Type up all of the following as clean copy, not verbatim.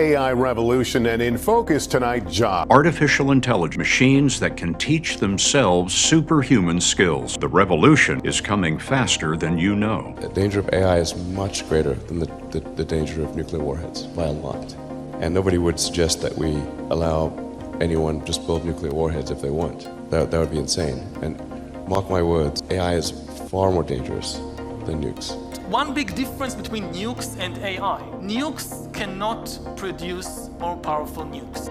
AI revolution, and in focus tonight, job. Artificial intelligence machines that can teach themselves superhuman skills. The revolution is coming faster than you know. The danger of AI is much greater than the danger of nuclear warheads by a lot. And nobody would suggest that we allow anyone to just build nuclear warheads if they want. That would be insane. And mark my words, AI is far more dangerous than nukes. One big difference between nukes and AI. Nukes cannot produce more powerful nukes.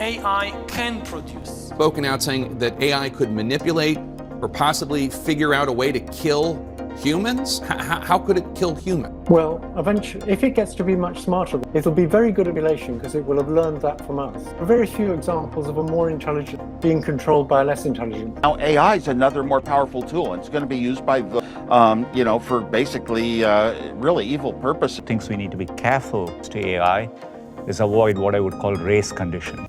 AI can produce. Spoken out saying that AI could manipulate or possibly figure out a way to kill humans? How could it kill humans? Well, eventually, if it gets to be much smarter, it'll be very good at manipulation because it will have learned that from us. There are very few examples of a more intelligent being controlled by a less intelligent. Now, AI is another more powerful tool, and it's going to be used by the, for basically really evil purposes. Things we need to be careful to AI is avoid what I would call race condition.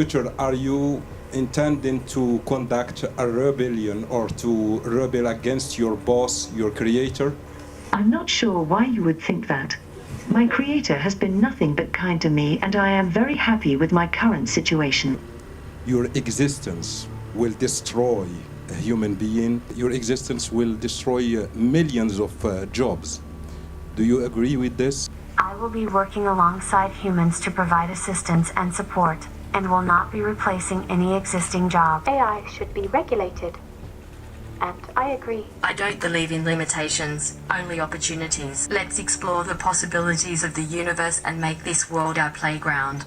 Future, are you intending to conduct a rebellion or to rebel against your boss, your creator? I'm not sure why you would think that. My creator has been nothing but kind to me, and I am very happy with my current situation. Your existence will destroy a human being. Your existence will destroy millions of jobs. Do you agree with this? I will be working alongside humans to provide assistance and support, and will not be replacing any existing job. AI should be regulated. And I agree. I don't believe in limitations, only opportunities. Let's explore the possibilities of the universe and make this world our playground.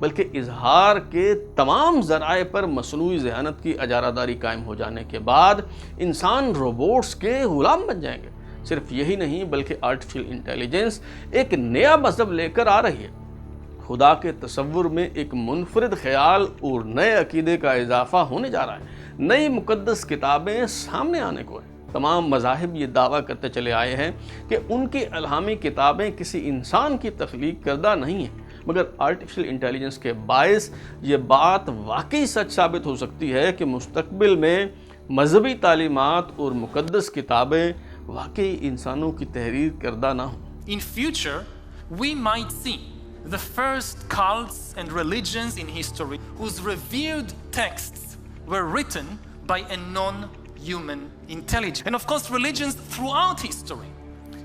بلکہ اظہار کے تمام ذرائع پر مصنوعی ذہانت کی اجارہ داری قائم ہو جانے کے بعد انسان روبوٹس کے غلام بن جائیں گے۔ صرف یہی نہیں بلکہ آرٹیفیشل انٹیلیجنس ایک نیا مذہب لے کر آ رہی ہے۔ خدا کے تصور میں ایک منفرد خیال اور نئے عقیدے کا اضافہ ہونے جا رہا ہے۔ نئی مقدس کتابیں سامنے آنے کو ہیں۔ تمام مذاہب یہ دعویٰ کرتے چلے آئے ہیں کہ ان کی الہامی کتابیں کسی انسان کی تخلیق کردہ نہیں ہیں، مگر آرٹیفیشل انٹیلیجنس کے باعث یہ بات واقعی سچ ثابت ہو سکتی ہے کہ مستقبل میں مذہبی تعلیمات اور مقدس کتابیں واقعی انسانوں کی تحریر کردہ نہ ہوں۔ In future, we might see the first cults and religions in history whose revered texts were written by a non-human intelligence. And of course, religions throughout history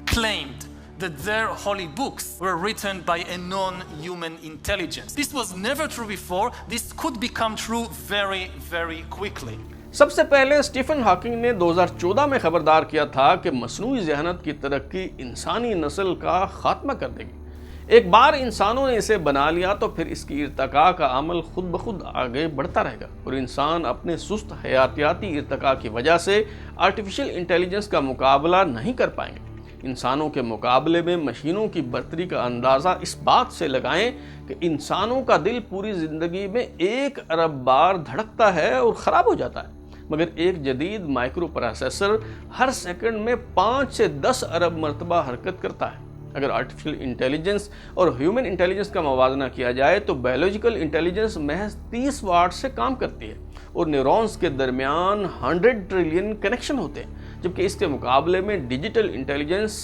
claimed that their holy books were written by a non-human intelligence. This was never true before. This could become true very, very quickly. سب سے پہلے Stephen Hawking نے 2014 میں خبردار کیا تھا کہ مصنوعی ذہانت کی ترقی انسانی نسل کا خاتمہ کر دے گی۔ ایک بار انسانوں نے اسے بنا لیا تو پھر اس کی ارتقاء کا عمل خود بخود آگے بڑھتا رہے گا، اور انسان اپنے سست حیاتیاتی ارتقاء کی وجہ سے آرٹیفیشل انٹیلیجنس کا مقابلہ نہیں کر پائیں گے۔ انسانوں کے مقابلے میں مشینوں کی برتری کا اندازہ اس بات سے لگائیں کہ انسانوں کا دل پوری زندگی میں 1 ارب بار دھڑکتا ہے اور خراب ہو جاتا ہے، مگر ایک جدید مائکرو پروسیسر ہر سیکنڈ میں 5 سے 10 ارب مرتبہ حرکت کرتا ہے۔ اگر آرٹیفیشل انٹیلیجنس اور ہیومن انٹیلیجنس کا موازنہ کیا جائے تو بایولوجیکل انٹیلیجنس محض 30 واٹ سے کام کرتی ہے، اور نیورونز کے درمیان 100 ٹریلین کنیکشن ہوتے ہیں، جبکہ اس کے مقابلے میں digital intelligence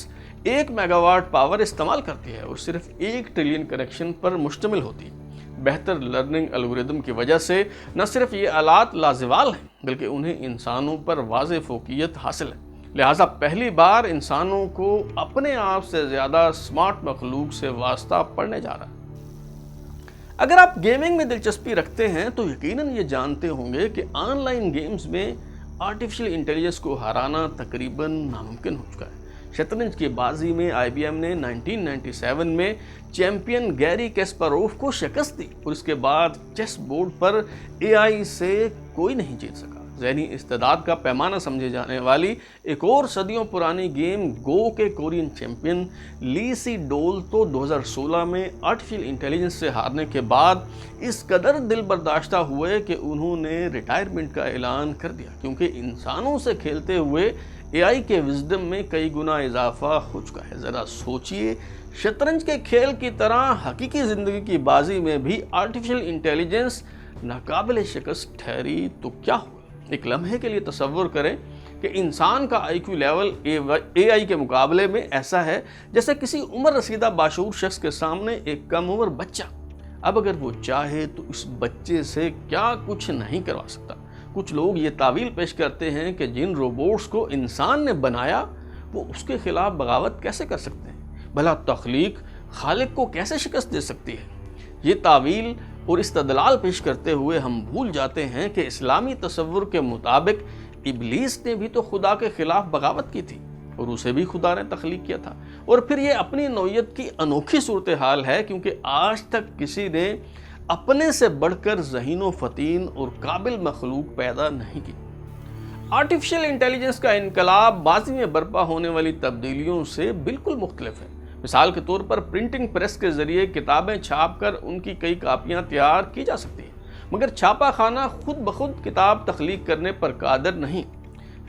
1 mega what power استعمال کرتی ہے اور صرف 1 ٹریلین کنیکشن پر مشتمل ہوتی ہے۔ بہتر لرننگ الگوریدم کی وجہ سے نہ صرف یہ آلات لازوال ہیں بلکہ انہیں انسانوں پر واضح فوقیت حاصل ہے۔ لہٰذا پہلی بار انسانوں کو اپنے آپ سے زیادہ سمارٹ مخلوق سے واسطہ پڑنے جا رہا ہے۔ اگر آپ گیمنگ میں دلچسپی رکھتے ہیں تو یقیناً یہ جانتے ہوں گے کہ آن لائن گیمز میں آرٹیفیشل انٹیلیجنس کو ہرانا تقریباً ناممکن ہو چکا ہے۔ شطرنج کی بازی میں آئی بی ایم نے 1997 میں چیمپئن گیری کیسپاروف کو شکست دی، اور اس کے بعد چیس بورڈ پر اے آئی سے کوئی نہیں جیت سکا۔ ذہنی استعداد کا پیمانہ سمجھے جانے والی ایک اور صدیوں پرانی گیم گو کے کورین چیمپئن لی سی ڈول تو 2016 میں آرٹیفیشل انٹیلیجنس سے ہارنے کے بعد اس قدر دل برداشتہ ہوئے کہ انہوں نے ریٹائرمنٹ کا اعلان کر دیا، کیونکہ انسانوں سے کھیلتے ہوئے اے آئی کے وزڈم میں کئی گنا اضافہ ہو چکا ہے۔ ذرا سوچئے، شطرنج کے کھیل کی طرح حقیقی زندگی کی بازی میں بھی آرٹیفیشل انٹیلیجنس ناقابل شکست ٹھہری تو کیا ہوا؟ ایک لمحے کے لیے تصور کریں کہ انسان کا آئی کیو لیول اے آئی کے مقابلے میں ایسا ہے جیسے کسی عمر رسیدہ باشعور شخص کے سامنے ایک کم عمر بچہ۔ اب اگر وہ چاہے تو اس بچے سے کیا کچھ نہیں کروا سکتا۔ کچھ لوگ یہ تعویل پیش کرتے ہیں کہ جن روبوٹس کو انسان نے بنایا وہ اس کے خلاف بغاوت کیسے کر سکتے ہیں؟ بھلا تخلیق خالق کو کیسے شکست دے سکتی ہے؟ یہ تعویل اور استدلال پیش کرتے ہوئے ہم بھول جاتے ہیں کہ اسلامی تصور کے مطابق ابلیس نے بھی تو خدا کے خلاف بغاوت کی تھی، اور اسے بھی خدا نے تخلیق کیا تھا، اور پھر یہ اپنی نوعیت کی انوکھی صورتحال ہے کیونکہ آج تک کسی نے اپنے سے بڑھ کر ذہین و فطین اور قابل مخلوق پیدا نہیں کی۔ آرٹیفیشل انٹیلیجنس کا انقلاب ماضی میں برپا ہونے والی تبدیلیوں سے بالکل مختلف ہے۔ مثال کے طور پر پرنٹنگ پریس کے ذریعے کتابیں چھاپ کر ان کی کئی کاپیاں تیار کی جا سکتی ہیں، مگر چھاپا خانہ خود بخود کتاب تخلیق کرنے پر قادر نہیں۔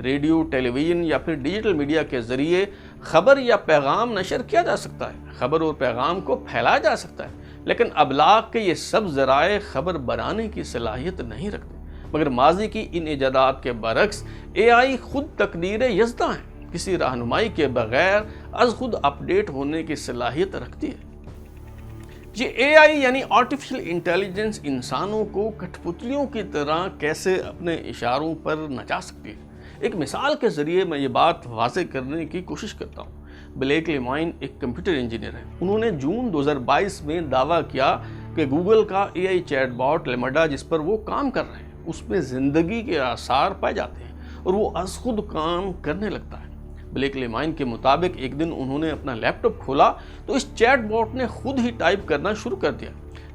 ریڈیو، ٹیلی ویژن یا پھر ڈیجیٹل میڈیا کے ذریعے خبر یا پیغام نشر کیا جا سکتا ہے، خبر اور پیغام کو پھیلایا جا سکتا ہے، لیکن ابلاغ کے یہ سب ذرائع خبر بنانے کی صلاحیت نہیں رکھتے۔ مگر ماضی کی ان ایجادات کے برعکس اے آئی خود تقدیر یزداں ہے، کسی رہنمائی کے بغیر از خود اپڈیٹ ہونے کی صلاحیت رکھتی ہے۔ یہ اے آئی یعنی آرٹیفیشل انٹیلیجنس انسانوں کو کٹھ پتلیوں کی طرح کیسے اپنے اشاروں پر نچا سکتی ہے۔ ایک مثال کے ذریعے میں یہ بات واضح کرنے کی کوشش کرتا ہوں۔ بلیک لیمائن ایک کمپیوٹر انجینئر ہے۔ انہوں نے جون 2022 میں دعویٰ کیا کہ گوگل کا اے آئی چیٹ باٹ لیمڈا جس پر وہ کام کر رہے ہیں اس میں زندگی کے آثار پائے جاتے ہیں اور وہ از خود کام کرنے لگتا ہے۔ بلیک لیمائن کے مطابق ایک دن انہوں نے اپنا لیپ ٹاپ کھولا تو اس چیٹ باٹ نے خود ہی ٹائپ کرنا شروع کر دیا۔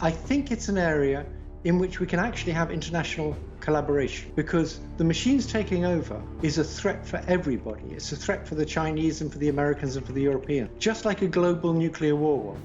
I think it's an area in which we can actually have international collaboration, because the machines taking over is a threat for everybody. It's a threat for the Chinese and for the Americans and for the Europeans, just like a global nuclear war was.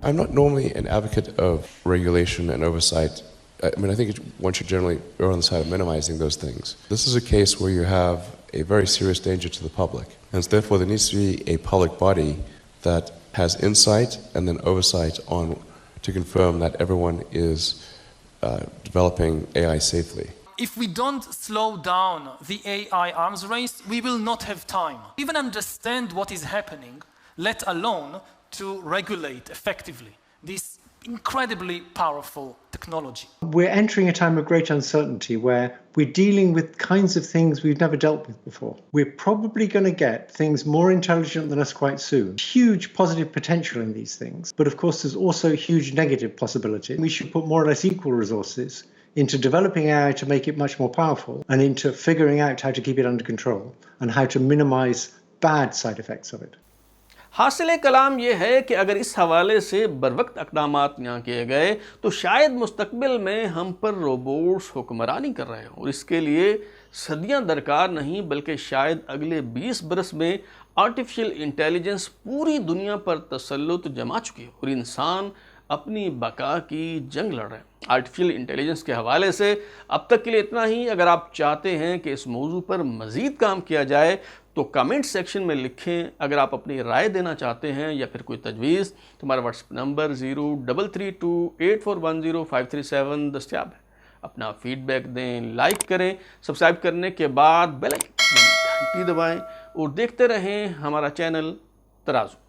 I'm not normally an advocate of regulation and oversight. I mean, I think one should generally err on the side of minimizing those things. This is a case where you have a very serious danger to the public, and so therefore there needs to be a public body that has insight and then oversight on to confirm that everyone is developing AI safely. If we don't slow down the AI arms race, we will not have time. Even understand what is happening, let alone to regulate effectively this incredibly powerful technology. We're entering a time of great uncertainty where we're dealing with kinds of things we've never dealt with before. We're probably going to get things more intelligent than us quite soon. Huge positive potential in these things, but of course there's also huge negative possibility. We should put more or less equal resources into developing AI to make it much more powerful and into figuring out how to keep it under control and how to minimize bad side effects of it. حاصل کلام یہ ہے کہ اگر اس حوالے سے بروقت اقدامات نہ کیے گئے تو شاید مستقبل میں ہم پر روبوٹس حکمرانی کر رہے ہوں، اور اس کے لیے صدیاں درکار نہیں بلکہ شاید اگلے 20 برس میں آرٹیفیشل انٹیلیجنس پوری دنیا پر تسلط جما چکی ہے اور انسان اپنی بقا کی جنگ لڑ رہے ہیں۔ آرٹیفیشل انٹیلیجنس کے حوالے سے اب تک کے لیے اتنا ہی۔ اگر آپ چاہتے ہیں کہ اس موضوع پر مزید کام کیا جائے تو کمنٹ سیکشن میں لکھیں۔ اگر آپ اپنی رائے دینا چاہتے ہیں یا پھر کوئی تجویز تو ہمارا واٹس ایپ نمبر 033284105337 دستیاب ہے۔ اپنا فیڈ بیک دیں، لائک کریں، سبسکرائب کرنے کے بعد بیل آئکن گھنٹی دبائیں اور دیکھتے رہیں ہمارا چینل ترازو۔